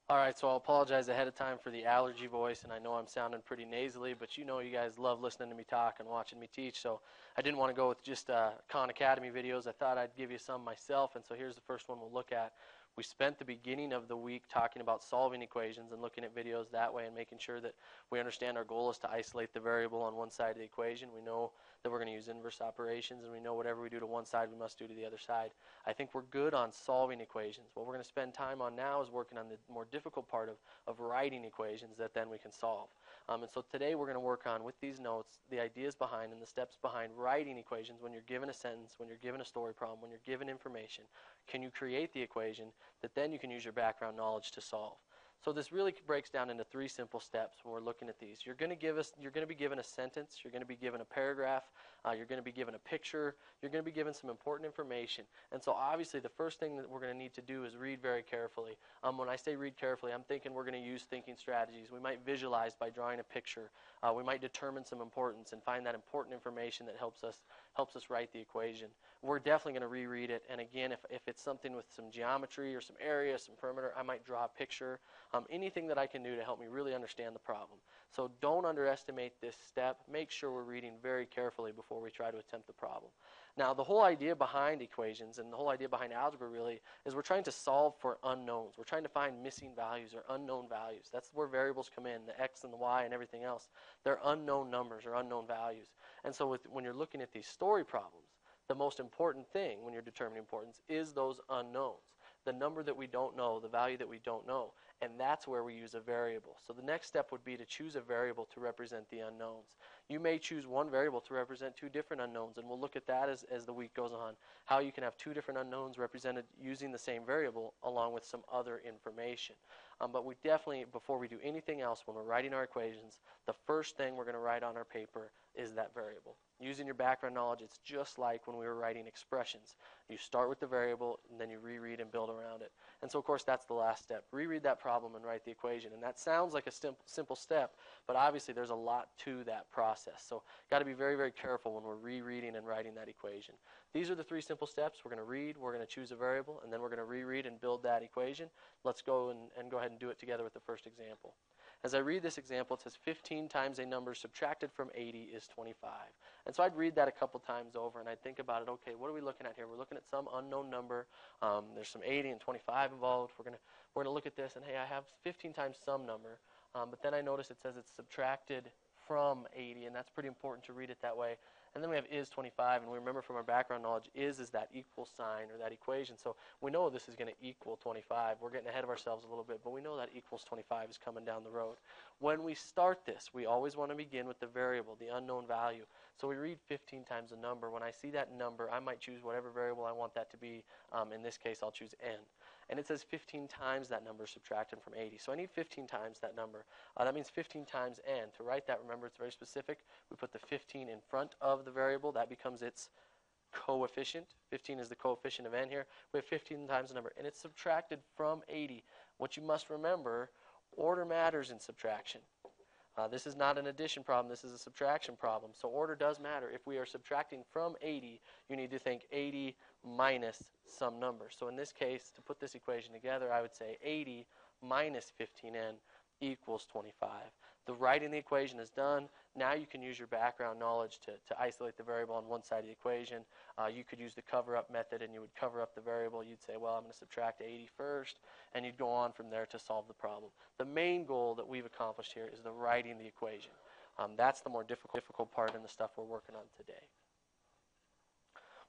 All right, so I'll apologize ahead of time for the allergy voice, and I know I'm sounding pretty nasally, but you know you guys love listening to me talk and watching me teach, so I didn't want to go with just Khan Academy videos. I thought I'd give you some myself, and so here's the first one we'll look at. We spent the beginning of the week talking about solving equations and looking at videos that way and making sure that we understand our goal is to isolate the variable on one side of the equation. We know that we're going to use inverse operations, and we know whatever we do to one side, we must do to the other side. I think we're good on solving equations. What we're going to spend time on now is working on the more difficult part of writing equations that then we can solve. And so today we're going to work on, with these notes, the ideas behind and the steps behind writing equations when you're given a sentence, when you're given a story problem, when you're given information. Can you create the equation that then you can use your background knowledge to solve? So this really breaks down into three simple steps when we're looking at these. You're going to be given a sentence, you're going to be given a paragraph, you're going to be given a picture, you're going to be given some important information. And so obviously the first thing that we're going to need to do is read very carefully. When I say read carefully, I'm thinking we're going to use thinking strategies. We might visualize by drawing a picture. We might determine some importance and find that important information that helps us write the equation. We're definitely going to reread it, and again, if it's something with some geometry or some area, some perimeter, I might draw a picture. Anything that I can do to help me really understand the problem. So don't underestimate this step. Make sure we're reading very carefully before we try to attempt the problem. Now, the whole idea behind equations and the whole idea behind algebra really is we're trying to solve for unknowns. We're trying to find missing values or unknown values. That's where variables come in, the x and the y and everything else. They're unknown numbers or unknown values. And so when you're looking at these story problems, the most important thing when you're determining importance is those unknowns. The number that we don't know, the value that we don't know, and that's where we use a variable. So the next step would be to choose a variable to represent the unknowns. You may choose one variable to represent two different unknowns, and we'll look at that as the week goes on, how you can have two different unknowns represented using the same variable along with some other information. But we definitely, before we do anything else, when we're writing our equations, the first thing we're going to write on our paper is that variable. Using your background knowledge, it's just like when we were writing expressions. You start with the variable, and then you reread and build around it. And so, of course, that's the last step. Reread that problem and write the equation. And that sounds like a simple step, but obviously there's a lot to that process. So got to be very, very careful when we're rereading and writing that equation. These are the three simple steps. We're going to read, we're going to choose a variable, and then we're going to reread and build that equation. Let's go and go ahead and do it together with the first example. As I read this example, it says 15 times a number subtracted from 80 is 25. And so I'd read that a couple times over, and I'd think about it, okay, what are we looking at here? We're looking at some unknown number. There's some 80 and 25 involved. We're gonna look at this, and hey, I have 15 times some number. But then I notice it says it's subtracted from 80, and that's pretty important to read it that way. And then we have is 25, and we remember from our background knowledge, is that equal sign or that equation. So we know this is going to equal 25. We're getting ahead of ourselves a little bit, but we know that equals 25 is coming down the road. When we start this, we always want to begin with the variable, the unknown value. So we read 15 times a number. When I see that number, I might choose whatever variable I want that to be. In this case, I'll choose n. And it says 15 times that number subtracted from 80. So I need 15 times that number. That means 15 times n. To write that, remember, it's very specific. We put the 15 in front of the variable. That becomes its coefficient. 15 is the coefficient of n here. We have 15 times the number, and it's subtracted from 80. What you must remember, order matters in subtraction. This is not an addition problem. This is a subtraction problem. So order does matter. If we are subtracting from 80, you need to think 80 minus some number. So in this case, to put this equation together, I would say 80 minus 15n equals 25. The writing the equation is done. Now you can use your background knowledge to isolate the variable on one side of the equation. You could use the cover-up method, and you would cover up the variable. You'd say, well, I'm going to subtract 80 first, and you'd go on from there to solve the problem. The main goal that we've accomplished here is the writing the equation. That's the more difficult part in the stuff we're working on today.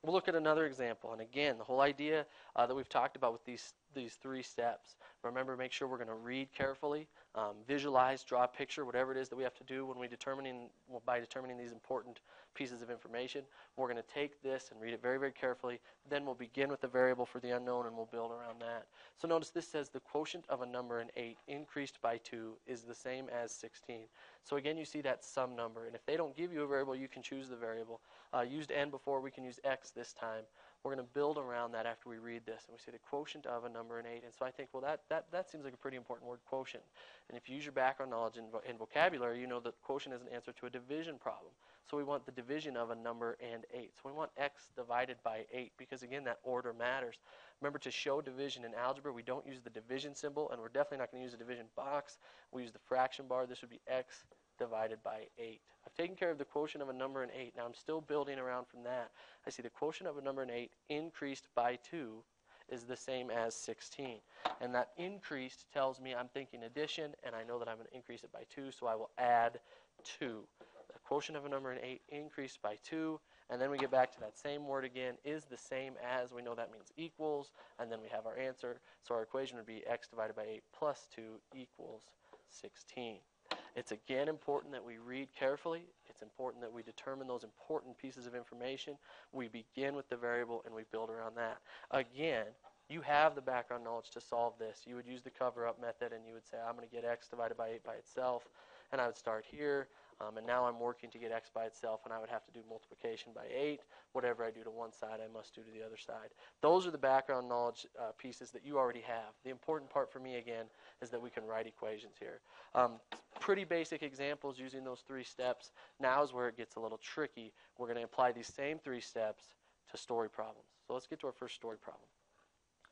We'll look at another example, and again, the whole idea that we've talked about with these three steps. Remember, make sure we're going to read carefully, visualize, draw a picture, whatever it is that we have to do when by determining these important pieces of information. We're going to take this and read it very, very carefully. Then we'll begin with the variable for the unknown, and we'll build around that. So notice this says the quotient of a number in 8 increased by 2 is the same as 16. So again, you see that sum number, and if they don't give you a variable, you can choose the variable. Used n before, we can use x this time. We're going to build around that after we read this, and we see the quotient of a number in 8. And so I think, well, that seems like a pretty important word, quotient. And if you use your background knowledge in vocabulary, you know that quotient is an answer to a division problem. So we want the division of a number and 8. So we want x divided by 8 because, again, that order matters. Remember, to show division in algebra, we don't use the division symbol, and we're definitely not going to use the division box. We use the fraction bar. This would be x divided by 8. I've taken care of the quotient of a number in 8. Now I'm still building around from that. I see the quotient of a number in 8 increased by 2 is the same as 16. And that increased tells me I'm thinking addition, and I know that I'm going to increase it by 2, so I will add 2. The quotient of a number in 8 increased by 2, and then we get back to that same word again, is the same as. We know that means equals, and then we have our answer. So our equation would be x divided by 8 plus 2 equals 16. It's again important that we read carefully. It's important that we determine those important pieces of information. We begin with the variable and we build around that. Again, you have the background knowledge to solve this. You would use the cover-up method and you would say, I'm going to get x divided by 8 by itself. And I would start here. And now I'm working to get x by itself, and I would have to do multiplication by 8. Whatever I do to one side, I must do to the other side. Those are the background knowledge pieces that you already have. The important part for me, again, is that we can write equations here. Pretty basic examples using those 3 steps. Now is where it gets a little tricky. We're going to apply these same 3 steps to story problems. So let's get to our first story problem.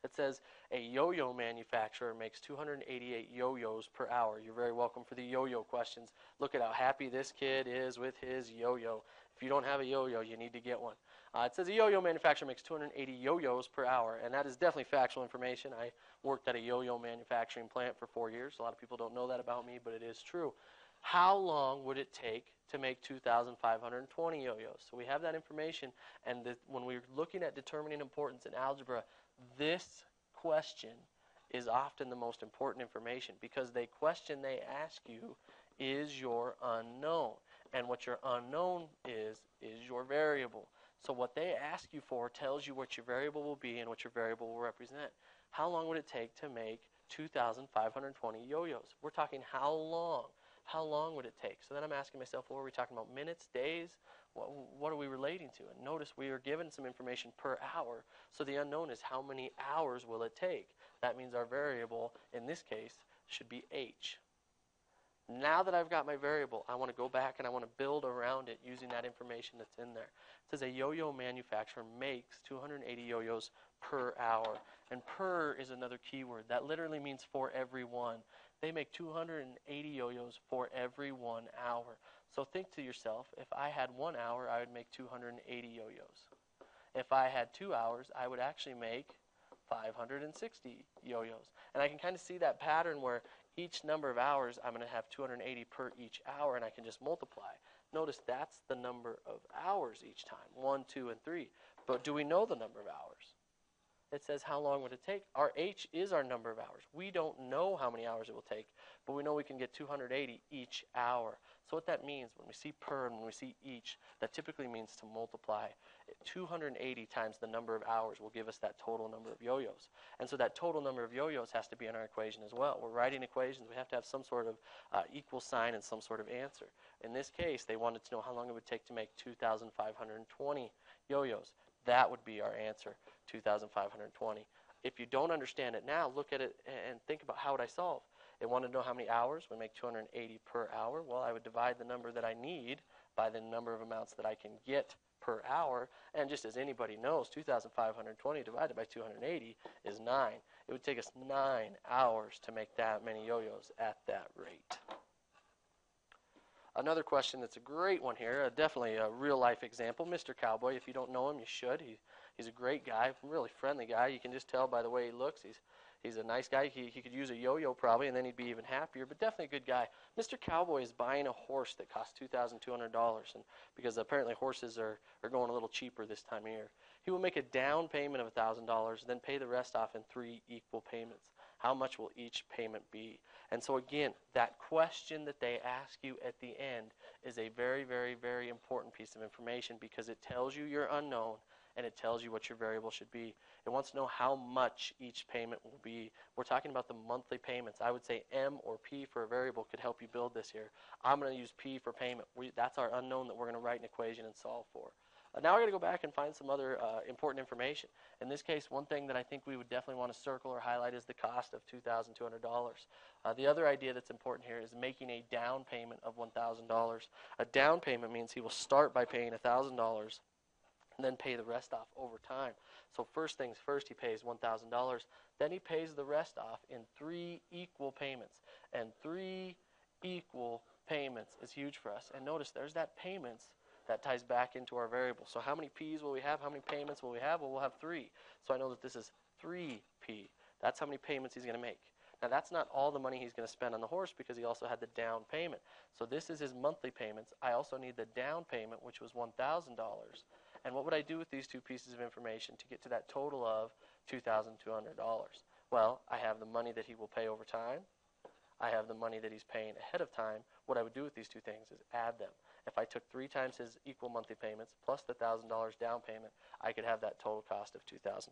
It says a yo-yo manufacturer makes 288 yo-yos per hour. You're very welcome for the yo-yo questions. Look at how happy this kid is with his yo-yo. If you don't have a yo-yo, you need to get one. It says a yo-yo manufacturer makes 280 yo-yos per hour, and that is definitely factual information. I worked at a yo-yo manufacturing plant for 4 years. A lot of people don't know that about me, but it is true. How long would it take to make 2,520 yo-yos? So we have that information, and when we're looking at determining importance in algebra, this question is often the most important information because the question they ask you is your unknown. And what your unknown is your variable. So what they ask you for tells you what your variable will be and what your variable will represent. How long would it take to make 2,520 yo-yos? We're talking how long. How long would it take? So then I'm asking myself, well, are we talking about minutes, days? What are we relating to? And notice we are given some information per hour. So the unknown is how many hours will it take? That means our variable, in this case, should be h. Now that I've got my variable, I want to go back and I want to build around it using that information that's in there. It says a yo-yo manufacturer makes 280 yo-yos per hour. And per is another keyword. That literally means for every one. They make 280 yo-yos for every 1 hour. So think to yourself, if I had 1 hour, I would make 280 yo-yos. If I had 2 hours, I would actually make 560 yo-yos. And I can kind of see that pattern where each number of hours, I'm going to have 280 per each hour, and I can just multiply. Notice that's the number of hours each time, 1, 2, and 3. But do we know the number of hours? It says how long would it take. Our h is our number of hours. We don't know how many hours it will take, but we know we can get 280 each hour. So what that means, when we see per and when we see each, that typically means to multiply. 280 times the number of hours will give us that total number of yo-yos. And so that total number of yo-yos has to be in our equation as well. We're writing equations. We have to have some sort of equal sign and some sort of answer. In this case, they wanted to know how long it would take to make 2,520 yo-yos. That would be our answer, 2,520. If you don't understand it now, look at it and think about how would I solve. It wanted to know how many hours would make 280 per hour. Well, I would divide the number that I need by the number of amounts that I can get per hour. And just as anybody knows, 2,520 divided by 280 is 9. It would take us 9 hours to make that many yo-yos at that rate. Another question that's a great one here, definitely a real-life example. Mr. Cowboy, if you don't know him, you should. He's a great guy, really friendly guy. You can just tell by the way he looks. He's a nice guy. He could use a yo-yo probably, and then he'd be even happier, but definitely a good guy. Mr. Cowboy is buying a horse that costs $2,200, and because apparently horses are going a little cheaper this time of year. He will make a down payment of $1,000, then pay the rest off in 3 equal payments. How much will each payment be? And so again, that question that they ask you at the end is a very, very, very important piece of information because it tells you your unknown and it tells you what your variable should be. It wants to know how much each payment will be. We're talking about the monthly payments. I would say M or P for a variable could help you build this here. I'm going to use P for payment. That's our unknown that we're going to write an equation and solve for. Now we're going to go back and find some other important information. In this case, one thing that I think we would definitely want to circle or highlight is the cost of $2,200. The other idea that's important here is making a down payment of $1,000. A down payment means he will start by paying $1,000. and then pay the rest off over time. So first things first, he pays $1,000. Then he pays the rest off in 3 equal payments. And 3 equal payments is huge for us. And notice there's that payments that ties back into our variable. So how many P's will we have? How many payments will we have? Well, we'll have 3. So I know that this is 3P. That's how many payments he's going to make. Now, that's not all the money he's going to spend on the horse because he also had the down payment. So this is his monthly payments. I also need the down payment, which was $1,000. And what would I do with these 2 pieces of information to get to that total of $2,200? Well, I have the money that he will pay over time. I have the money that he's paying ahead of time. What I would do with these 2 things is add them. If I took 3 times his equal monthly payments plus the $1,000 down payment, I could have that total cost of $2,200.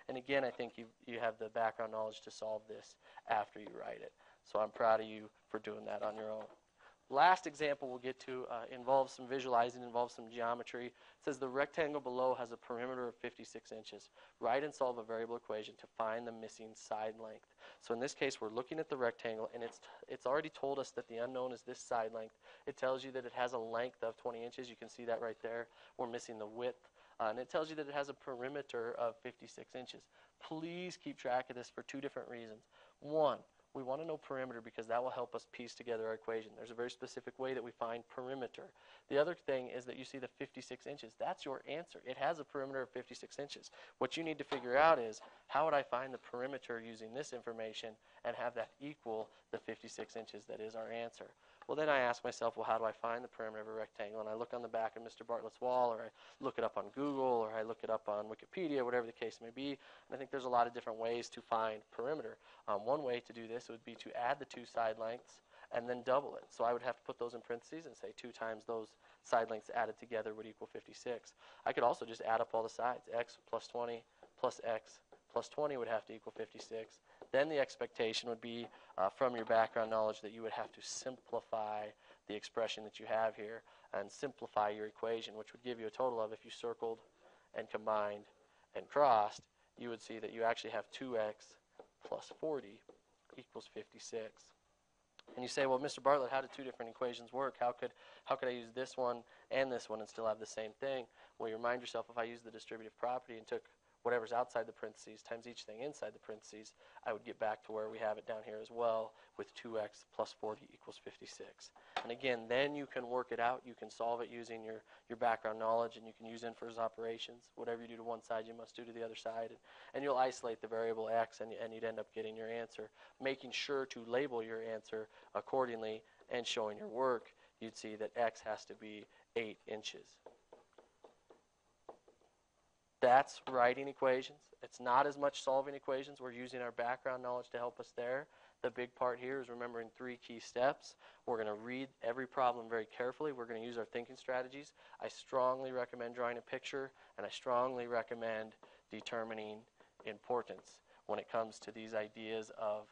And again, I think you have the background knowledge to solve this after you write it. So I'm proud of you for doing that on your own. Last example we'll get to involves some visualizing, involves some geometry. It says the rectangle below has a perimeter of 56 inches. Write and solve a variable equation to find the missing side length. So in this case, we're looking at the rectangle, and it's already told us that the unknown is this side length. It tells you that it has a length of 20 inches. You can see that right there. We're missing the width. And it tells you that it has a perimeter of 56 inches. Please keep track of this for 2 different reasons. One, we want to know perimeter because that will help us piece together our equation. There's a very specific way that we find perimeter. The other thing is that you see the 56 inches. That's your answer. It has a perimeter of 56 inches. What you need to figure out is how would I find the perimeter using this information and have that equal the 56 inches that is our answer. Well, then I ask myself, well, how do I find the perimeter of a rectangle? And I look on the back of Mr. Bartlett's wall, or I look it up on Google, or I look it up on Wikipedia, whatever the case may be. And I think there's a lot of different ways to find perimeter. One way to do this would be to add the 2 side lengths and then double it. So I would have to put those in parentheses and say 2 times those side lengths added together would equal 56. I could also just add up all the sides. X plus 20 plus X plus 20 would have to equal 56. Then the expectation would be from your background knowledge that you would have to simplify the expression that you have here and simplify your equation, which would give you a total of, if you circled and combined and crossed, you would see that you actually have 2x plus 40 equals 56. And you say, well, Mr. Bartlett, how did 2 different equations work? How could I use this one and still have the same thing? Well, you remind yourself, if I used the distributive property and took whatever's outside the parentheses times each thing inside the parentheses, I would get back to where we have it down here as well with 2x plus 40 equals 56. And again, then you can work it out. You can solve it using your background knowledge, and you can use inverse operations. Whatever you do to one side, you must do to the other side. And you'll isolate the variable x, and you'd end up getting your answer. Making sure to label your answer accordingly and showing your work, you'd see that x has to be 8 inches. That's writing equations. It's not as much solving equations. We're using our background knowledge to help us there. The big part here is remembering 3 key steps. We're going to read every problem very carefully. We're going to use our thinking strategies. I strongly recommend drawing a picture, and I strongly recommend determining importance when it comes to these ideas of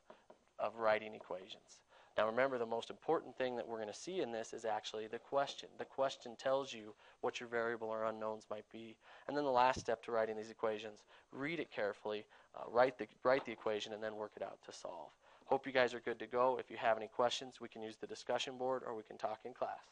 writing equations. Now remember, the most important thing that we're going to see in this is actually the question. The question tells you what your variable or unknowns might be. And then the last step to writing these equations, read it carefully, write the equation, and then work it out to solve. Hope you guys are good to go. If you have any questions, we can use the discussion board or we can talk in class.